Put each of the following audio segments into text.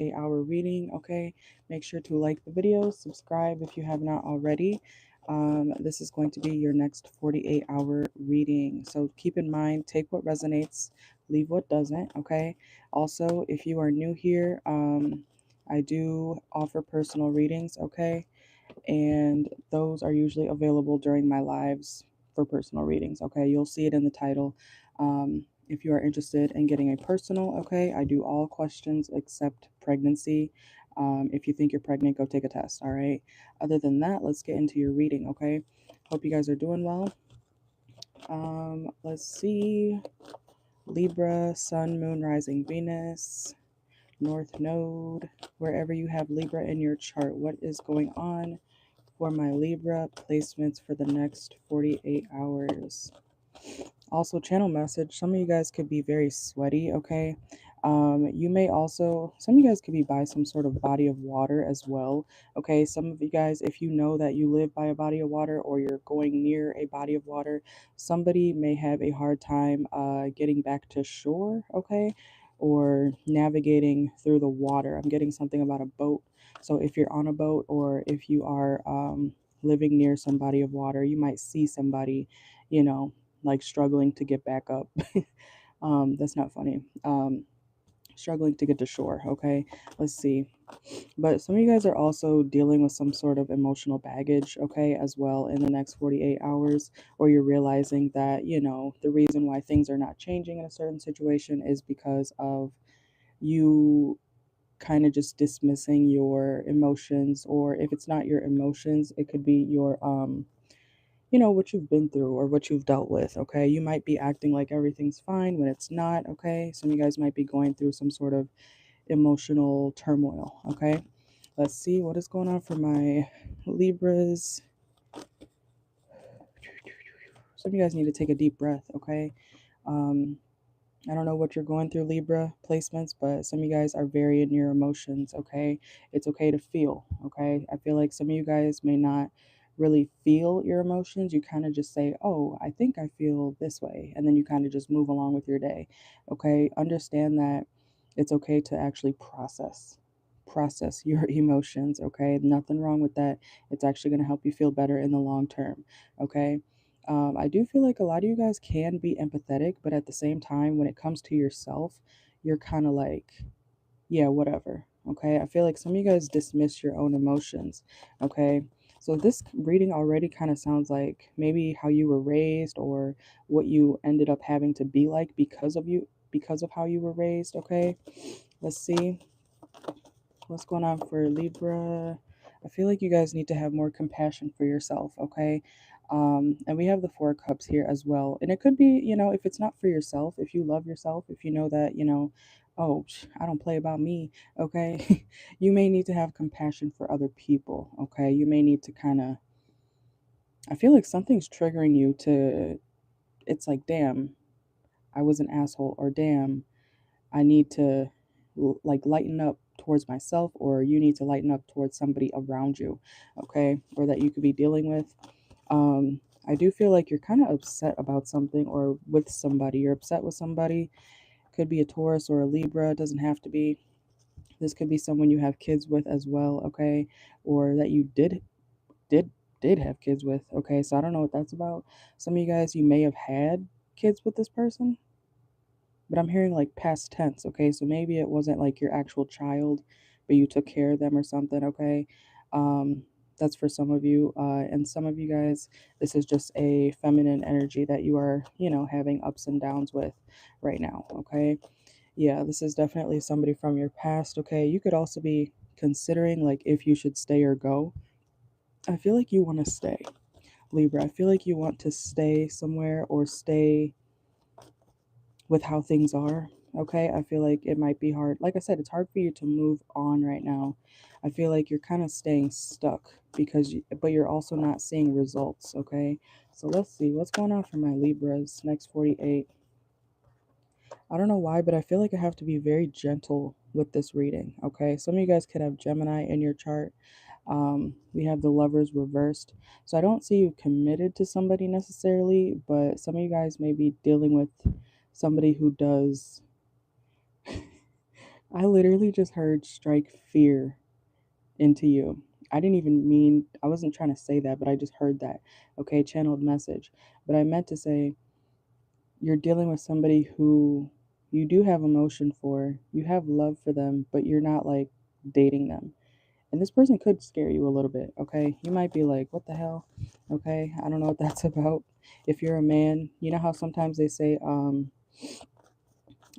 48-hour reading, okay? Make sure to like the video, subscribe if you have not already. This is going to be your next 48-hour reading. So keep in mind, take what resonates, leave what doesn't, okay? Also, if you are new here, I do offer personal readings, okay? And those are usually available during my lives for personal readings, okay? You'll see it in the title. If you are interested in getting a personal, okay, I do all questions except pregnancy. If you think you're pregnant, go take a test, all right? Other than that, let's get into your reading, okay? Hope you guys are doing well. Let's see. Libra, Sun, Moon, Rising, Venus, North Node, wherever you have Libra in your chart. What is going on for my Libra placements for the next 48 hours? Also, channel message. Some of you guys could be very sweaty, okay? You may also, some of you guys could be by some sort of body of water as well, okay? Some of you guys, if you know that you live by a body of water or you're going near a body of water, somebody may have a hard time getting back to shore, okay? Or navigating through the water. I'm getting something about a boat. So if you're on a boat or if you are living near some body of water, you might see somebody, you know, like struggling to get back up. That's not funny. Struggling to get to shore. Okay, let's see. But some of you guys are also dealing with some sort of emotional baggage, okay, as well in the next 48 hours, or you're realizing that, you know, the reason why things are not changing in a certain situation is because of you kind of just dismissing your emotions, or if it's not your emotions, it could be your you know, what you've been through or what you've dealt with, okay? You might be acting like everything's fine when it's not, okay? Some of you guys might be going through some sort of emotional turmoil, okay? Let's see what is going on for my Libras. Some of you guys need to take a deep breath, okay? Um, I don't know what you're going through, Libra placements, but some of you guys are very in your emotions, okay? It's okay to feel, okay? I feel like some of you guys may not really feel your emotions. You kind of just say, oh, I think I feel this way. And then you kind of just move along with your day, okay? Understand that it's okay to actually process your emotions, okay? Nothing wrong with that. It's actually going to help you feel better in the long term, okay? I do feel like a lot of you guys can be empathetic, but at the same time, when it comes to yourself, you're kind of like, yeah, whatever. Okay. I feel like some of you guys dismiss your own emotions. Okay. So this reading already kind of sounds like maybe how you were raised or what you ended up having to be like because of how you were raised. Okay. Let's see what's going on for Libra. I feel like you guys need to have more compassion for yourself, okay? And we have the Four Cups here as well. And it could be, you know, if it's not for yourself, if you love yourself, if you know that, you know, oh, I don't play about me, okay? You may need to have compassion for other people, okay? You may need to kind of, I feel like something's triggering you to, it's like, damn, I was an asshole, or damn, I need to like lighten up towards myself, or you need to lighten up towards somebody around you, okay, or that you could be dealing with. I do feel like you're kind of upset about something or with somebody. You're upset with somebody. Could be a Taurus or a Libra. It doesn't have to be. This could be someone you have kids with as well, okay, or that you did did have kids with, okay. So I don't know what that's about. Some of you guys, you may have had kids with this person, but I'm hearing like past tense, okay? So maybe it wasn't like your actual child, but you took care of them or something, okay? Um, that's for some of you. And some of you guys, this is just a feminine energy that you are, you know, having ups and downs with right now, okay? Yeah, this is definitely somebody from your past, okay? You could also be considering like if you should stay or go. I feel like you want to stay, Libra. I feel like you want to stay somewhere or stay with how things are. Okay, I feel like it might be hard. Like I said, it's hard for you to move on right now. I feel like you're kind of staying stuck because but you're also not seeing results. Okay, so let's see what's going on for my Libras next 48. I don't know why, but I feel like I have to be very gentle with this reading. Okay, some of you guys could have Gemini in your chart. We have the Lovers reversed, so I don't see you committed to somebody necessarily, but some of you guys may be dealing with somebody who does I literally just heard strike fear into you. I wasn't trying to say that, but I just heard that. Okay, channeled message. But I meant to say, you're dealing with somebody who you do have emotion for, you have love for them, but you're not like dating them. And this person could scare you a little bit, okay? You might be like, what the hell? Okay, I don't know what that's about. If you're a man, you know how sometimes they say, I'm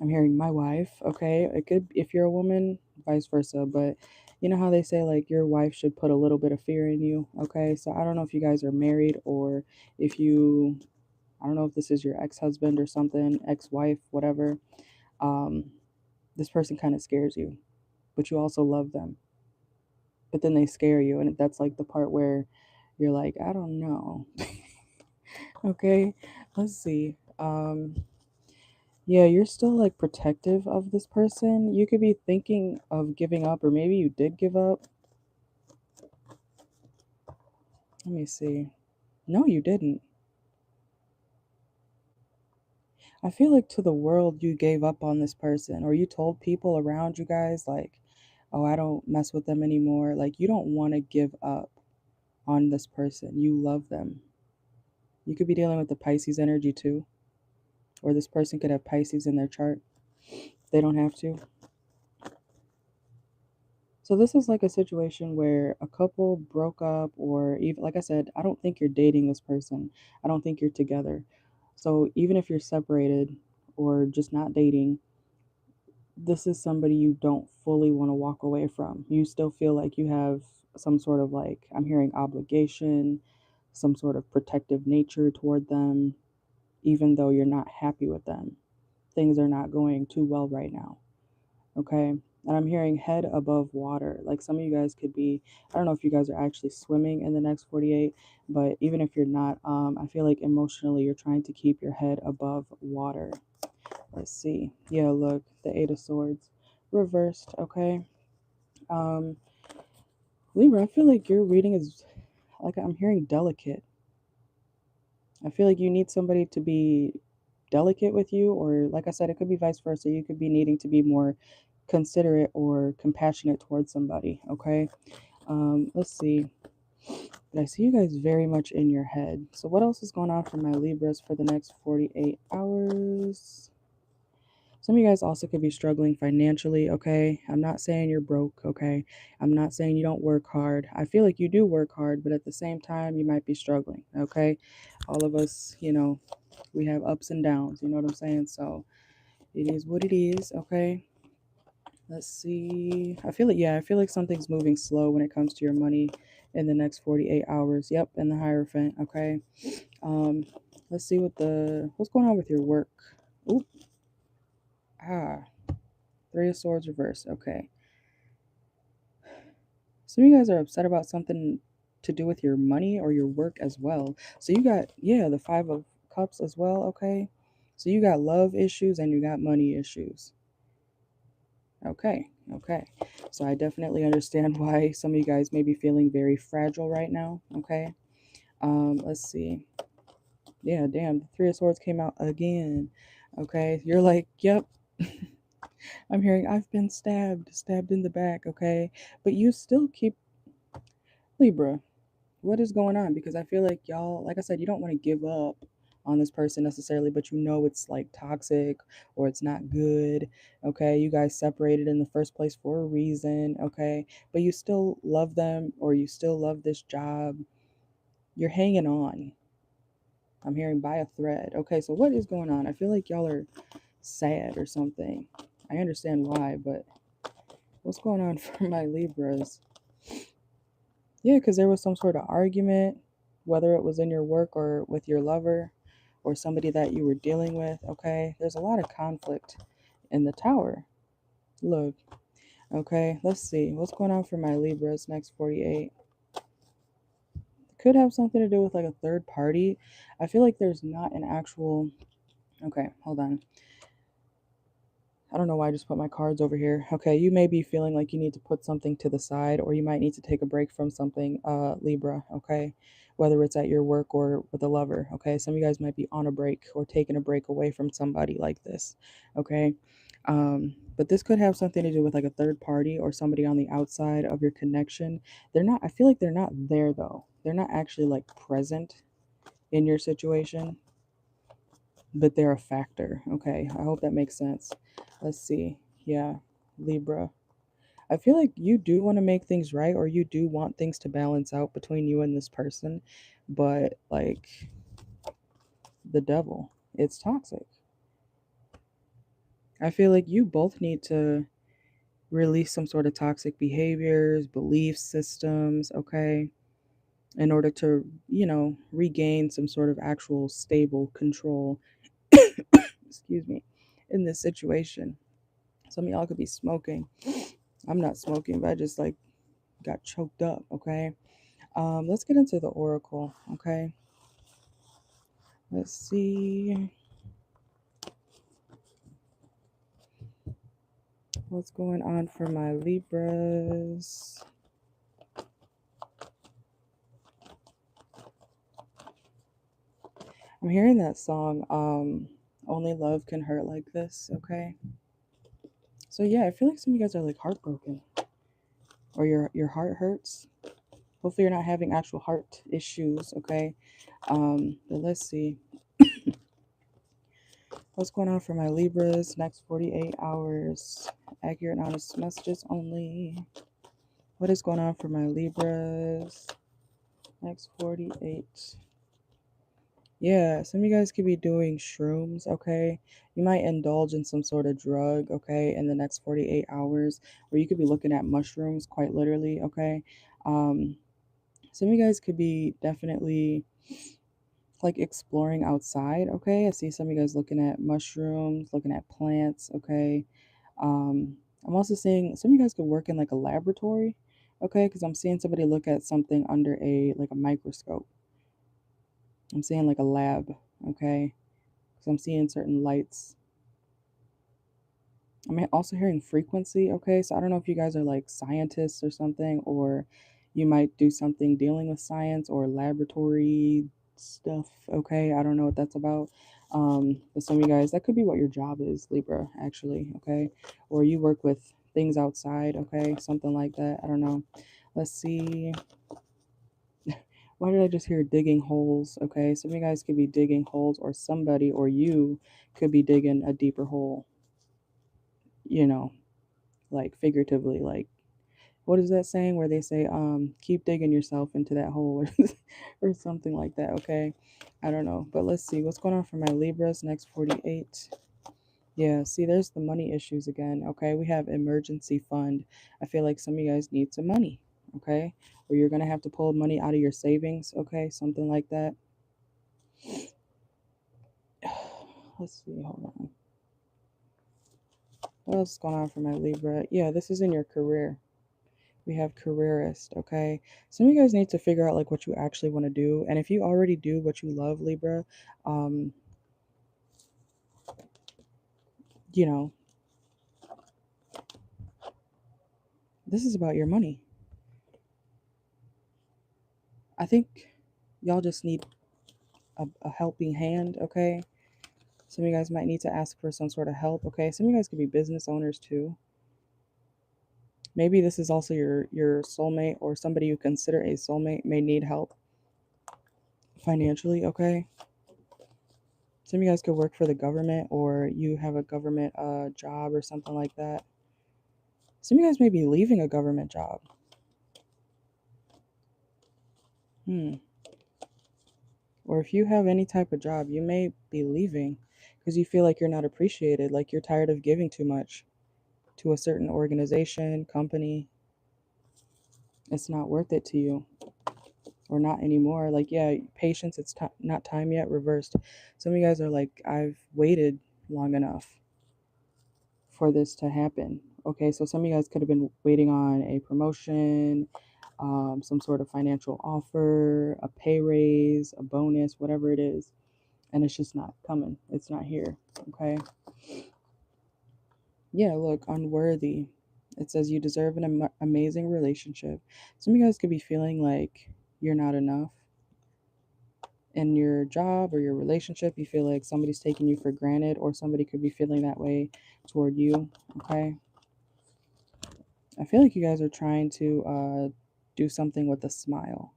hearing my wife, okay? It could, if you're a woman, vice versa, but you know how they say like your wife should put a little bit of fear in you, okay? So I don't know if you guys are married or if you, I don't know if this is your ex-husband or something, ex-wife, whatever. Um, this person kind of scares you, but you also love them. But then they scare you, and that's like the part where you're like, I don't know. Okay, let's see. Yeah, you're still like protective of this person. You could be thinking of giving up, or maybe you did give up. Let me see. No, you didn't. I feel like to the world you gave up on this person, or you told people around you guys, like, oh, I don't mess with them anymore. Like, you don't want to give up on this person. You love them. You could be dealing with the Pisces energy too, or this person could have Pisces in their chart. They don't have to. So this is like a situation where a couple broke up, or even, like I said, I don't think you're dating this person. I don't think you're together. So even if you're separated or just not dating, this is somebody you don't fully want to walk away from. You still feel like you have some sort of, like, I'm hearing obligation, some sort of protective nature toward them, even though you're not happy with them. Things are not going too well right now. Okay. And I'm hearing head above water. Like some of you guys could be, I don't know if you guys are actually swimming in the next 48, but even if you're not, I feel like emotionally you're trying to keep your head above water. Let's see. Yeah, look, the Eight of Swords reversed. Okay. Um, Libra, I feel like your reading is, like, I'm hearing delicate. I feel like you need somebody to be delicate with you, or like I said, it could be vice versa. You could be needing to be more considerate or compassionate towards somebody. Okay. Let's see. But I see you guys very much in your head. So what else is going on for my Libras for the next 48 hours? Some of you guys also could be struggling financially, okay? I'm not saying you're broke, okay? I'm not saying you don't work hard. I feel like you do work hard, but at the same time, you might be struggling, okay? All of us, we have ups and downs, you know what I'm saying? So it is what it is, okay? Let's see. I feel like something's moving slow when it comes to your money in the next 48 hours. Yep, and the Hierophant, okay? Um, let's see what's going on with your work. Oop. Ah, Three of Swords reversed. Okay. Some of you guys are upset about something to do with your money or your work as well. So you got, yeah, the Five of Cups as well, okay? So you got love issues and you got money issues. Okay, okay. So I definitely understand why some of you guys may be feeling very fragile right now, okay? Let's see. Yeah, damn, the Three of Swords came out again. Okay, you're like, yep. I'm hearing I've been stabbed in the back, okay? But you still keep Libra. What is going on? Because I feel like y'all, like I said, you don't want to give up on this person necessarily, but you know it's like toxic or it's not good. Okay, you guys separated in the first place for a reason. Okay, but you still love them or you still love this job. You're hanging on. I'm hearing by a thread. Okay, so what is going on? I feel like y'all are sad or something. I understand why, but what's going on for my Libras? Yeah, because there was some sort of argument, whether it was in your work or with your lover or somebody that you were dealing with. Okay, there's a lot of conflict in the tower. Look, okay, let's see what's going on for my Libras next 48. Could have something to do with like a third party. I feel like there's not an actual. Okay, hold on. I don't know why I just put my cards over here. Okay, you may be feeling like you need to put something to the side, or you might need to take a break from something, Libra, okay? Whether it's at your work or with a lover, okay? Some of you guys might be on a break or taking a break away from somebody like this, okay? But this could have something to do with like a third party or somebody on the outside of your connection. They're not, I feel like they're not there though. They're not actually like present in your situation, but they're a factor. Okay. I hope that makes sense. Let's see. Yeah. Libra. I feel like you do want to make things right, or you do want things to balance out between you and this person, but like the devil, it's toxic. I feel like you both need to release some sort of toxic behaviors, belief systems, okay, in order to, regain some sort of actual stable control, excuse me, in this situation. Some of y'all could be smoking. I'm not smoking, but I just like got choked up, okay? Let's get into the oracle, okay? Let's see what's going on for my Libras. I'm hearing that song, Only Love Can Hurt Like This, okay? So yeah, I feel like some of you guys are like heartbroken, or your heart hurts. Hopefully you're not having actual heart issues, okay? But let's see. What's going on for my Libras next 48 hours? Accurate and honest messages only. What is going on for my Libras next 48? Yeah, some of you guys could be doing shrooms, okay? You might indulge in some sort of drug, okay, in the next 48 hours, or you could be looking at mushrooms quite literally, okay? Um, some of you guys could be definitely like exploring outside, okay? I see some of you guys looking at mushrooms, looking at plants, okay? I'm also seeing some of you guys could work in like a laboratory, okay? Because I'm seeing somebody look at something under a microscope. I'm seeing like a lab, okay? Because I'm seeing certain lights. I'm also hearing frequency, okay? So I don't know if you guys are like scientists or something, or you might do something dealing with science or laboratory stuff, okay? I don't know what that's about. But some of you guys, that could be what your job is, Libra, actually, okay? Or you work with things outside, okay? Something like that. I don't know. Let's see. Why did I just hear digging holes? Okay, some of you guys could be digging holes, or somebody or you could be digging a deeper hole, you know, like figuratively. Like, what is that saying where they say, keep digging yourself into that hole, or, or something like that, okay? I don't know, but let's see what's going on for my Libras next 48. Yeah, see, there's the money issues again, okay? We have emergency fund. I feel like some of you guys need some money, okay? Or you're going to have to pull money out of your savings, okay? Something like that. Let's see, hold on. What else is going on for my Libra? Yeah, this is in your career. We have careerist, okay? Some of you guys need to figure out like what you actually want to do. And if you already do what you love, Libra, um, you know, this is about your money. I think y'all just need a helping hand, okay? Some of you guys might need to ask for some sort of help, okay? Some of you guys could be business owners too. Maybe this is also your soulmate, or somebody you consider a soulmate may need help financially, okay? Some of you guys could work for the government, or you have a government job or something like that. Some of you guys may be leaving a government job. Or if you have any type of job, you may be leaving because you feel like you're not appreciated, like you're tired of giving too much to a certain organization, company. It's not worth it to you, or not anymore. Like, yeah, patience, it's not time yet, reversed. Some of you guys are like, I've waited long enough for this to happen. Okay, so some of you guys could have been waiting on a promotion, some sort of financial offer, a pay raise, a bonus, whatever it is, and it's just not coming. It's not here. Okay. Yeah, look, unworthy. It says you deserve an amazing relationship. Some of you guys could be feeling like you're not enough. in your job or your relationship, you feel like somebody's taking you for granted, or somebody could be feeling that way toward you, okay? I feel like you guys are trying to do something with a smile.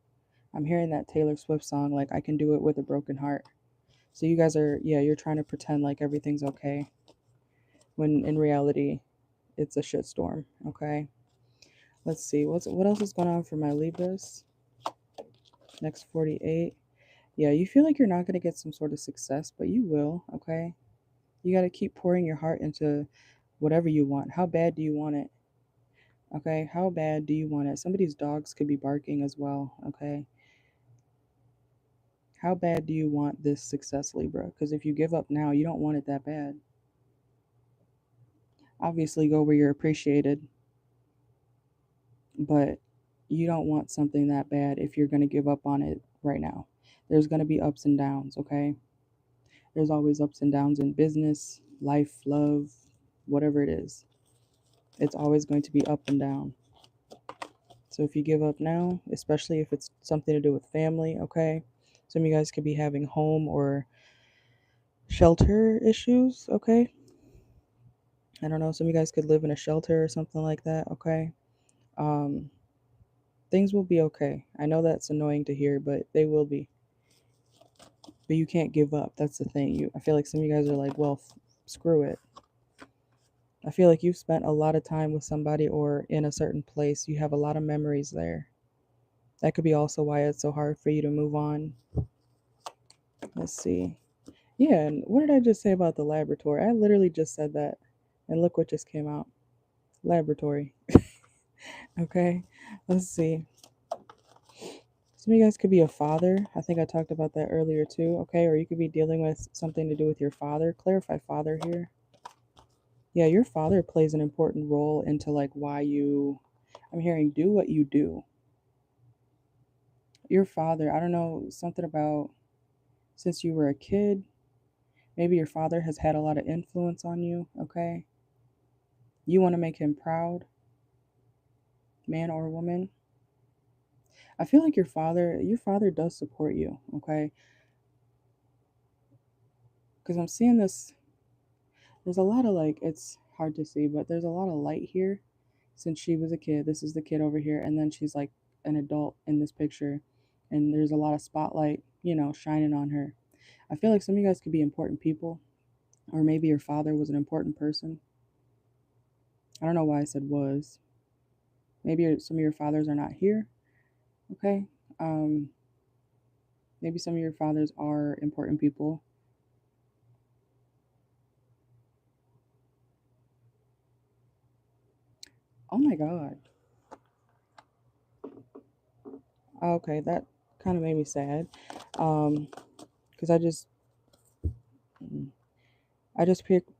I'm hearing that Taylor Swift song, like, I can do it with a broken heart. So you guys are, yeah, you're trying to pretend like everything's okay, when in reality, it's a shitstorm, okay? Let's see, what else is going on for my Libras? Next 48. Yeah, you feel like you're not going to get some sort of success, but you will, okay? You got to keep pouring your heart into whatever you want. How bad do you want it? Okay, how bad do you want it? Somebody's dogs could be barking as well, okay? How bad do you want this success, Libra? Because if you give up now, you don't want it that bad. Obviously, go where you're appreciated, but you don't want something that bad if you're going to give up on it right now. There's going to be ups and downs, okay? There's always ups and downs in business, life, love, whatever it is. It's always going to be up and down. So if you give up now, especially if it's something to do with family, okay? Some of you guys could be having home or shelter issues, okay? I don't know, some of you guys could live in a shelter or something like that, okay? Um, things will be okay. I know that's annoying to hear, but they will be. But you can't give up. That's the thing. I feel like some of you guys are like, well, screw it. I feel like you've spent a lot of time with somebody or in a certain place. You have a lot of memories there. That could be also why it's so hard for you to move on. Let's see. Yeah, and what did I just say about the laboratory? I literally just said that. And look what just came out. Laboratory. Okay. Let's see. Some of you guys could be a father. I think I talked about that earlier too. Okay. Or you could be dealing with something to do with your father. Clarify father here. Yeah, your father plays an important role into like why you, I'm hearing, do what you do. Your father, I don't know, something about since you were a kid, maybe your father has had a lot of influence on you, okay? You want to make him proud, man or woman. I feel like your father does support you, okay? Because I'm seeing this, there's a lot of like, it's hard to see, but there's a lot of light here. Since she was a kid, this is the kid over here, and then she's like an adult in this picture, and there's a lot of spotlight, shining on her. I feel like some of you guys could be important people, or maybe your father was an important person. I don't know why I said was. Maybe some of your fathers are not here, okay? Um, maybe some of your fathers are important people. Oh my God. Okay, that kind of made me sad. Because I just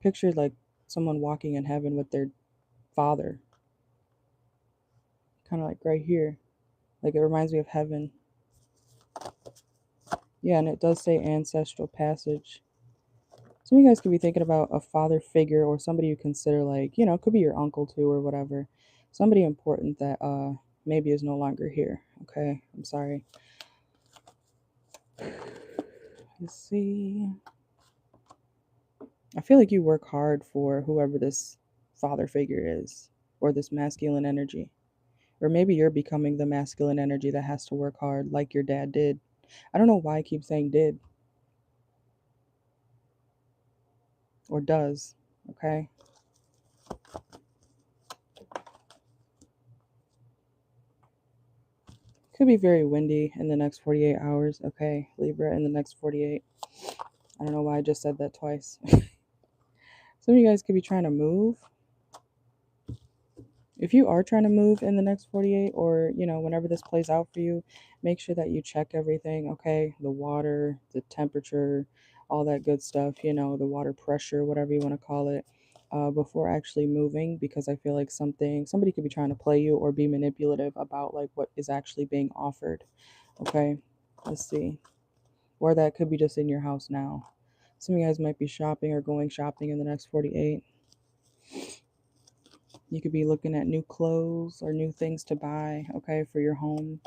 pictured like someone walking in heaven with their father, kind of like right here. Like it reminds me of heaven. Yeah, and it does say ancestral passage. Some of you guys could be thinking about a father figure or somebody you consider like, it could be your uncle too or whatever. Somebody important that maybe is no longer here. Okay, I'm sorry. Let's see. I feel like you work hard for whoever this father figure is, or this masculine energy. Or maybe you're becoming the masculine energy that has to work hard like your dad did. I don't know why I keep saying did or does. Okay. Could be very windy in the next 48 hours. Okay, Libra, in the next 48. I don't know why I just said that twice. Some of you guys could be trying to move. If you are trying to move in the next 48, or, whenever this plays out for you, make sure that you check everything, okay? The water, the temperature, all that good stuff, the water pressure, whatever you want to call it, before actually moving, because I feel like somebody could be trying to play you or be manipulative about like what is actually being offered, okay? Let's see. Or that could be just in your house now. Some of you guys might be shopping or going shopping in the next 48. You could be looking at new clothes or new things to buy, okay, for your home,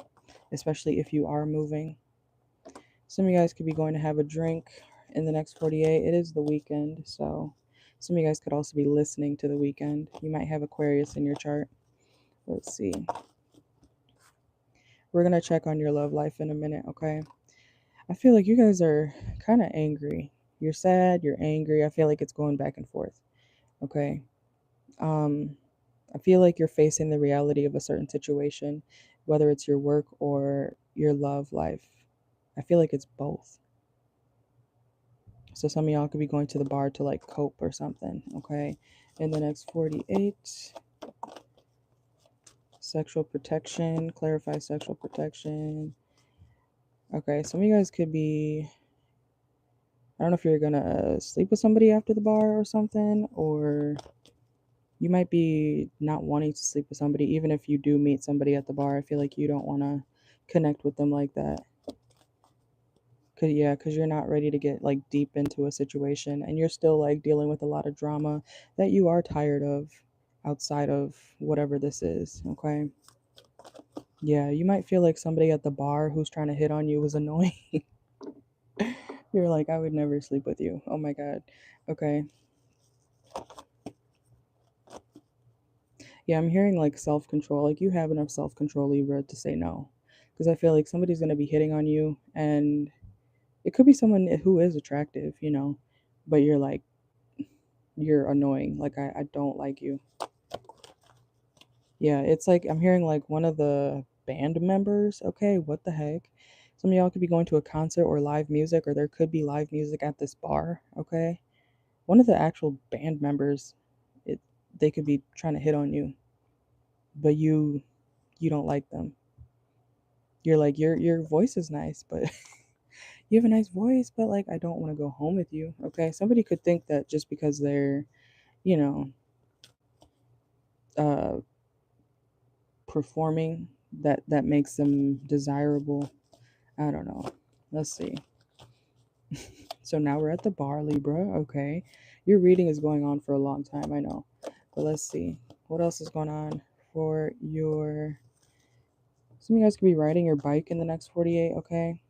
especially if you are moving. Some of you guys could be going to have a drink in the next 48. It is the weekend, so some of you guys could also be listening to the weekend. You might have Aquarius in your chart. Let's see. We're going to check on your love life in a minute, okay? I feel like you guys are kind of angry. You're sad, you're angry. I feel like it's going back and forth, okay? I feel like you're facing the reality of a certain situation, whether it's your work or your love life. I feel like it's both. So some of y'all could be going to the bar to like cope or something, okay? In the next 48, sexual protection, clarify sexual protection. Okay, some of you guys could be, I don't know if you're gonna sleep with somebody after the bar or something, or you might be not wanting to sleep with somebody, even if you do meet somebody at the bar. I feel like you don't want to connect with them like that. Because you're not ready to get like deep into a situation, and you're still like dealing with a lot of drama that you are tired of outside of whatever this is, okay? Yeah, you might feel like somebody at the bar who's trying to hit on you was annoying. You're like, I would never sleep with you. Oh my God. Okay. Yeah, I'm hearing like self control. Like you have enough self control, Libra, to say no. Because I feel like somebody's going to be hitting on you, and it could be someone who is attractive, but you're like, you're annoying. Like, I don't like you. Yeah, it's like I'm hearing like one of the band members. Okay, what the heck? Some of y'all could be going to a concert or live music, or there could be live music at this bar. Okay, one of the actual band members, it they could be trying to hit on you, but you don't like them. You're like your voice is nice, but you have a nice voice, but like I don't want to go home with you. Okay, somebody could think that just because they're you know uh performing, that makes them desirable. I don't know. Let's see. So now we're at the bar, Libra. Okay, your reading is going on for a long time, I know, but let's see what else is going on for your. Some of you guys could be riding your bike in the next 48. Okay,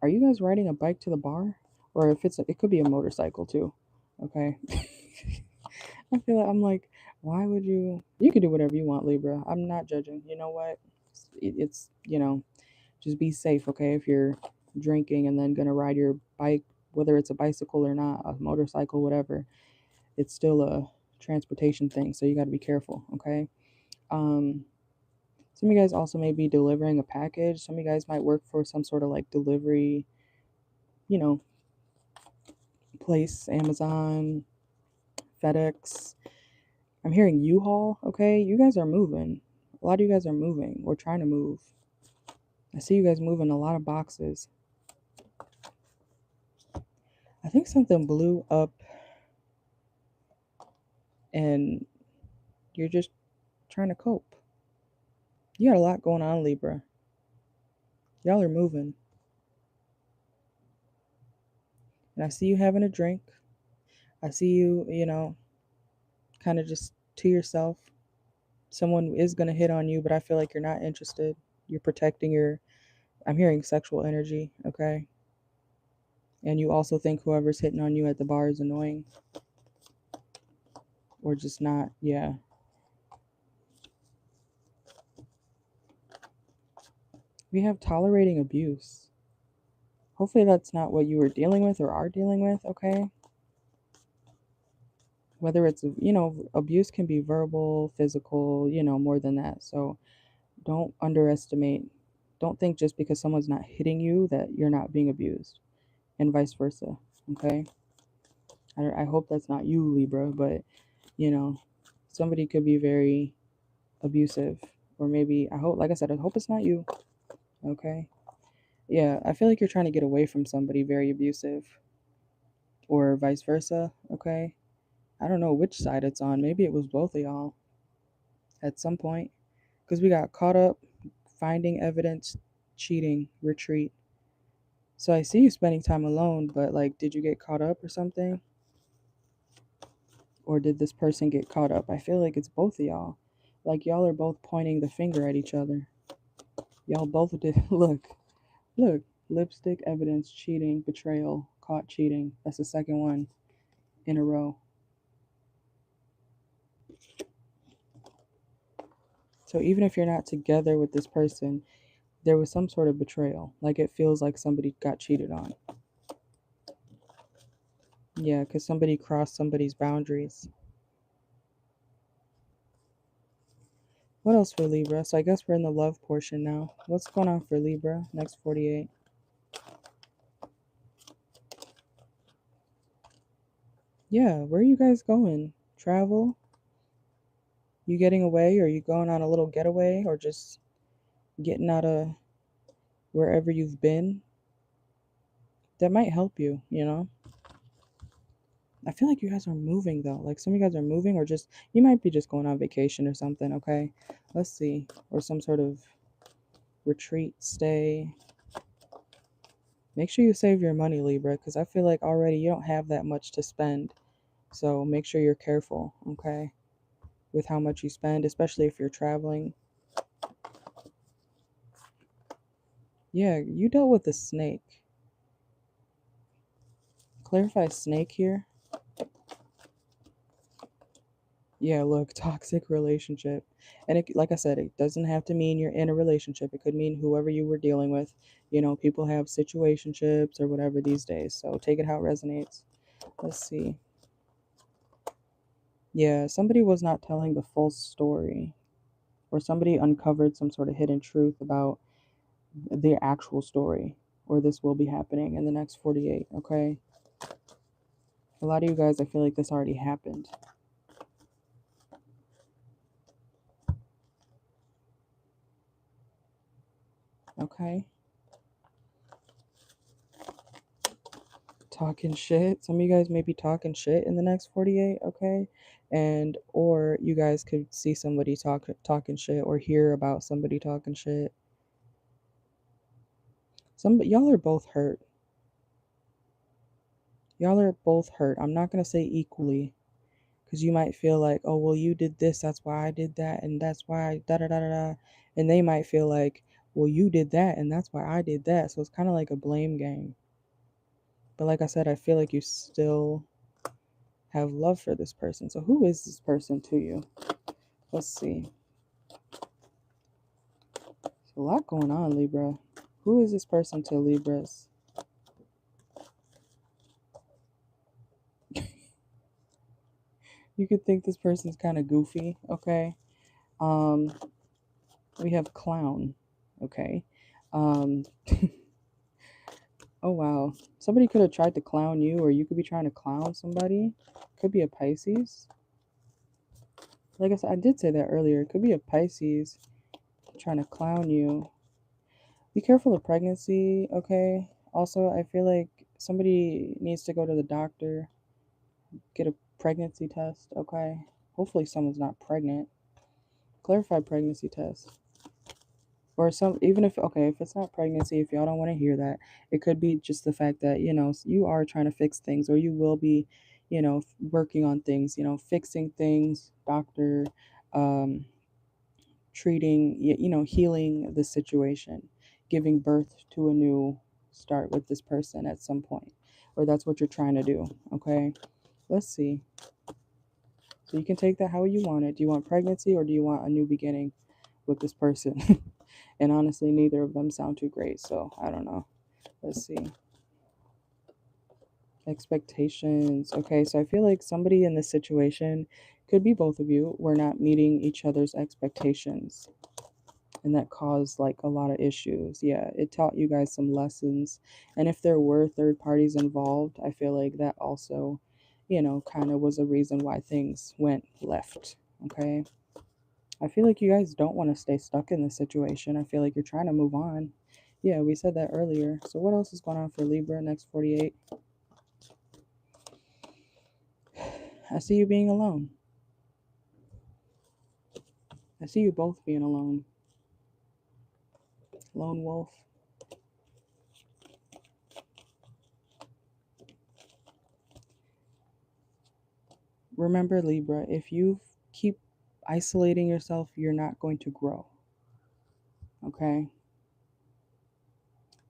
are you guys riding a bike to the bar, or if it could be a motorcycle too? Okay. I feel like I'm like, why would you? You can do whatever you want, Libra. I'm not judging. You know what? It's just be safe, okay? If you're drinking and then gonna ride your bike, whether it's a bicycle or not, a motorcycle, whatever, it's still a transportation thing. So you got to be careful, okay? Um, some of you guys also may be delivering a package. Some of you guys might work for some sort of like delivery, you know, place, Amazon, FedEx. I'm hearing U-Haul, okay? You guys are moving. A lot of you guys are moving or trying to move. I see you guys moving a lot of boxes. I think something blew up and you're just trying to cope. You got a lot going on, Libra. Y'all are moving. And I see you having a drink. I see you, kind of just to yourself. Someone is going to hit on you, but I feel like you're not interested. You're protecting I'm hearing sexual energy, okay? And you also think whoever's hitting on you at the bar is annoying or just not, yeah. We have tolerating abuse. Hopefully that's not what you were dealing with or are dealing with, okay? Whether it's, abuse can be verbal, physical, more than that. So don't underestimate, don't think just because someone's not hitting you that you're not being abused, and vice versa, okay? I hope that's not you, Libra, but, somebody could be very abusive, or maybe, like I said, I hope it's not you, okay? Yeah, I feel like you're trying to get away from somebody very abusive, or vice versa, okay? I don't know which side it's on. Maybe it was both of y'all at some point, because we got caught up, finding evidence, cheating, retreat. So I see you spending time alone, but like, did you get caught up or something? Or did this person get caught up? I feel like it's both of y'all. Like, y'all are both pointing the finger at each other. Y'all both did. Look, look. Lipstick, evidence, cheating, betrayal, caught cheating. That's the second one in a row. So even if you're not together with this person, there was some sort of betrayal. Like it feels like somebody got cheated on. Yeah, because somebody crossed somebody's boundaries. What else for Libra? So I guess we're in the love portion now. What's going on for Libra? Next 48. Yeah, where are you guys going? Travel? You getting away, or you going on a little getaway, or just getting out of wherever you've been? That might help you, you know? I feel like you guys are moving though. Like some of you guys are moving, or just you might be just going on vacation or something, okay? Let's see. Or some sort of retreat, stay. Make sure you save your money, Libra, because I feel like already you don't have that much to spend. So make sure you're careful, okay, with how much you spend, especially if you're traveling. Yeah, you dealt with the snake. Clarify snake here. Yeah, look, toxic relationship. And it, like I said, it doesn't have to mean you're in a relationship. It could mean whoever you were dealing with. You know, people have situationships or whatever these days. So take it how it resonates. Let's see. Yeah, somebody was not telling the full story, or somebody uncovered some sort of hidden truth about the actual story, or this will be happening in the next 48, okay? A lot of you guys, I feel like this already happened. Okay? Talking shit. Some of you guys may be talking shit in the next 48, okay? And or you guys could see somebody talking shit, or hear about somebody talking shit. Some y'all are both hurt. Y'all are both hurt. I'm not gonna say equally, because you might feel like, oh well, you did this, that's why I did that, and that's why I da da da da da, and they might feel like, well, you did that, and that's why I did that. So it's kind of like a blame game. But like I said, I feel like you still have love for this person. So who is this person to you? Let's see. There's a lot going on, Libra. Who is this person to Libras? You could think this person's kind of goofy, okay? Um, we have clown, okay? Um, oh wow. Somebody could have tried to clown you, or you could be trying to clown somebody. Could be a Pisces. Like I said, I did say that earlier. It could be a Pisces trying to clown you. Be careful of pregnancy, okay? Also, I feel like somebody needs to go to the doctor, get a pregnancy test, okay? Hopefully someone's not pregnant. Clarify pregnancy test. Or some, even if, okay, if it's not pregnancy, if y'all don't want to hear that, it could be just the fact that, you know, you are trying to fix things, or you will be, you know, working on things, you know, fixing things, doctor, um, treating, you know, healing the situation, giving birth to a new start with this person at some point, or that's what you're trying to do, okay? Let's see. So you can take that how you want it. Do you want pregnancy, or do you want a new beginning with this person? And honestly, neither of them sound too great, so I don't know. Let's see. Expectations. Okay, so I feel like somebody in this situation, could be both of you, were not meeting each other's expectations. And that caused like a lot of issues. Yeah, it taught you guys some lessons. And if there were third parties involved, I feel like that also, you know, kind of was a reason why things went left. Okay. I feel like you guys don't want to stay stuck in this situation. I feel like you're trying to move on. Yeah, we said that earlier. So what else is going on for Libra next 48? I see you being alone. I see you both being alone. Lone wolf. Remember, Libra, if you keep isolating yourself, you're not going to grow. Okay?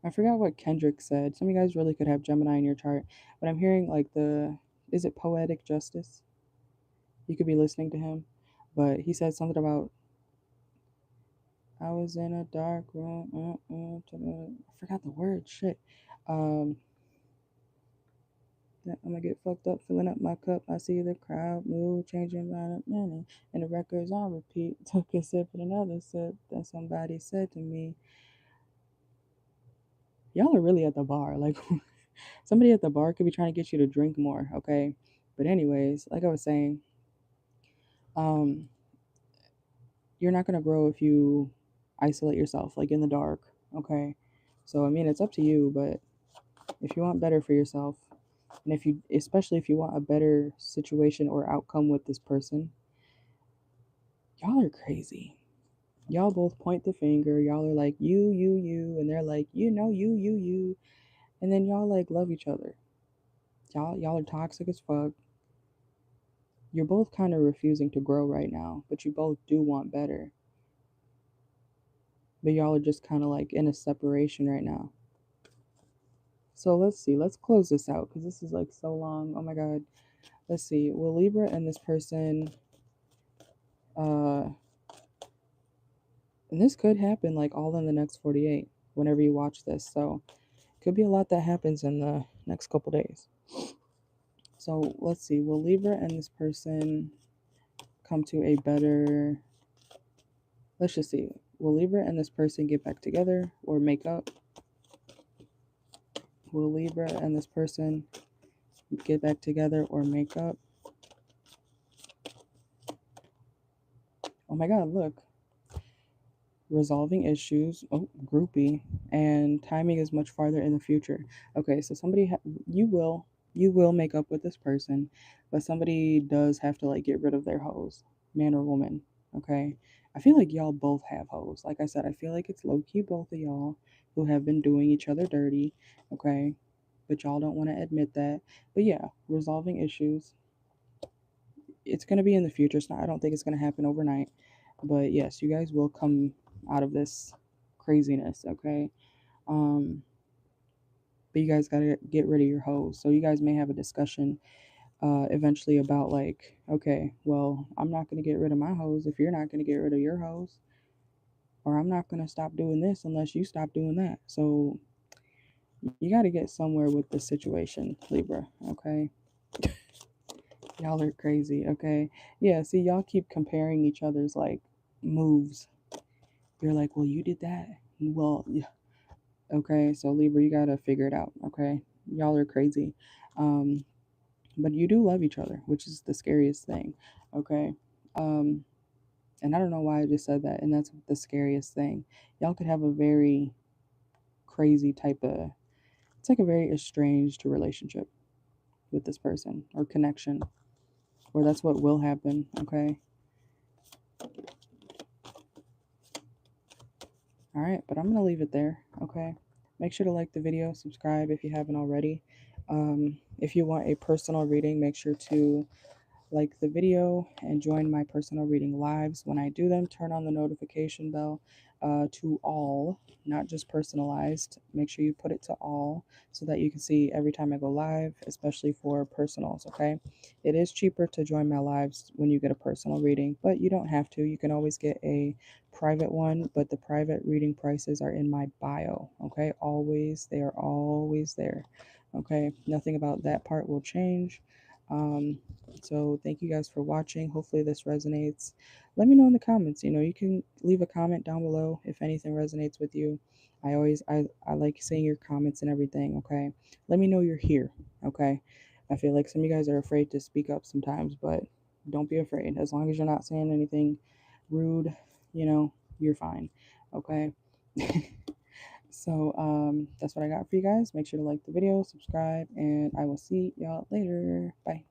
I forgot what Kendrick said. Some of you guys really could have Gemini in your chart, but I'm hearing like is it poetic justice? You could be listening to him, but he said something about I was in a dark room. I forgot the word. Shit. Um, I'm gonna get fucked up, filling up my cup. I see the crowd move, changing by the minute, and the records on repeat. Took a sip and another sip. Then somebody said to me, "Y'all are really at the bar. Like somebody at the bar could be trying to get you to drink more." Okay, but anyways, like I was saying, um, you're not gonna grow if you isolate yourself, like in the dark. Okay, so I mean, it's up to you, but if you want better for yourself, and if you, especially if you want a better situation or outcome with this person, y'all are crazy. Y'all both point the finger. Y'all are like, you. And they're like, you. And then y'all like love each other. Y'all are toxic as fuck. You're both kind of refusing to grow right now, but you both do want better. But y'all are just kind of like in a separation right now. So let's see. Let's close this out because this is like so long. Oh my God. Let's see. Will Libra and this person, uh, and this could happen like all in the next 48 whenever you watch this. So could be a lot that happens in the next couple days. So let's see. Will Libra and this person come to a better. Let's just see. Will Libra and this person get back together or make up? Will Libra and this person get back together or make up? Oh my God, look. Resolving issues, oh, groupie, and timing is much farther in the future. Okay, so you will make up with this person, but somebody does have to like get rid of their hoes, man or woman. Okay, I feel like y'all both have hoes. Like I said, I feel like it's low key both of y'all who have been doing each other dirty. Okay, but y'all don't want to admit that. But yeah, resolving issues. It's gonna be in the future. So I don't think it's gonna happen overnight. But yes, you guys will come out of this craziness, okay? Um, but you guys gotta get rid of your hoes. So you guys may have a discussion eventually about like, okay, well, I'm not gonna get rid of my hoes if you're not gonna get rid of your hoes, or I'm not gonna stop doing this unless you stop doing that. So you gotta get somewhere with this situation, Libra, okay? Y'all are crazy, okay? Yeah, see, y'all keep comparing each other's like moves. You're like, well, you did that. Well, yeah. Okay, so Libra, you gotta figure it out. Okay, y'all are crazy, um, but you do love each other, which is the scariest thing. Okay, um, and I don't know why I just said that, and that's the scariest thing. Y'all could have a very crazy type of. It's like a very estranged relationship with this person or connection, or that's what will happen. Okay. All right, but I'm going to leave it there, okay? Make sure to like the video, subscribe if you haven't already. If you want a personal reading, make sure to like the video and join my personal reading lives. When I do them, turn on the notification bell to all, not just personalized. Make sure you put it to all so that you can see every time I go live, especially for personals, okay? It is cheaper to join my lives when you get a personal reading, but you don't have to. You can always get a private one, but the private reading prices are in my bio, okay? Always, they are always there, okay? Nothing about that part will change. Um, so thank you guys for watching. Hopefully this resonates. Let me know in the comments. You know, you can leave a comment down below if anything resonates with you. I like seeing your comments and everything, okay? Let me know you're here, okay? I feel like some of you guys are afraid to speak up sometimes, but don't be afraid. As long as you're not saying anything rude, you're fine, okay? So that's what I got for you guys. Make sure to like the video, subscribe, and I will see y'all later. Bye.